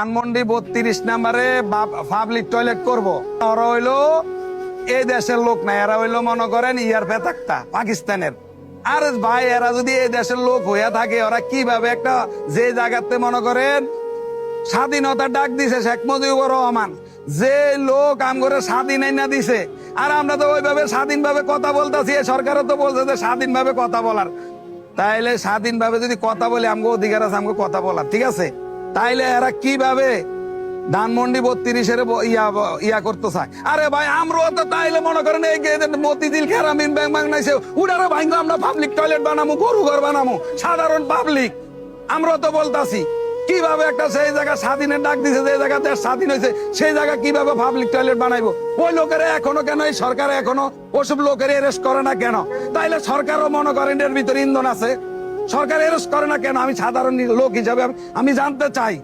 ধানমন্ডি 32 নম্বরে public toilet করব। ওরা হইলো এই দেশের লোক না, এরা হইলো মনে করেন ইয়ার পেতাক্তা পাকিস্তানের। আর ভাই এরা যদি এই দেশের লোক হইয়া থাকে, ওরা কিভাবে একটা যে জায়গাতে মনে করেন স্বাধীনতার ডাক দিছে শেখ মুজিবুর রহমান, যে লোক আমগরে স্বাধীন না দিছে, আর আমরা তো ওইভাবে স্বাধীনভাবে কথা বলতেছি। সরকারও তো বলছে যে স্বাধীনভাবে কথা বলার, তাইলে স্বাধীনভাবে যদি কথা বলি আমগো অধিকার আছে আমগো কথা বলার, ঠিক আছে? তাইলে এরা কিভাবে ধানমন্ডি 32-এর ইয়া করতে চায়? আরে ভাই আমরাও তো তাইলে মনে করেন এই মতিঝিল গ্রামীণ ব্যাংক বানাইছে, উড়ারও ভাঙ্গো আমরা পাবলিক টয়লেট বানাবো, গরু ঘর বানাবো, সাধারণ পাবলিক। আমরাও তো বলতাছি কিভাবে একটা সেই জায়গা স্বাধীনের ডাক দিছে, যে জায়গা দেশ স্বাধীন হয়েছে সেই জায়গা কিভাবে পাবলিক টয়লেট বানাইবো? ওই লোকেরা এখনো কেন, এই সরকার এখনো ওসব লোকের অ্যারেস্ট করে না কেন? তাইলে সরকারও মনে করেন এর ভিতরে ইন্ধন আছে, সরকার অ্যারেস্ট করে না কেন? আমি সাধারণ লোক হিসাবে আমি জানতে চাই।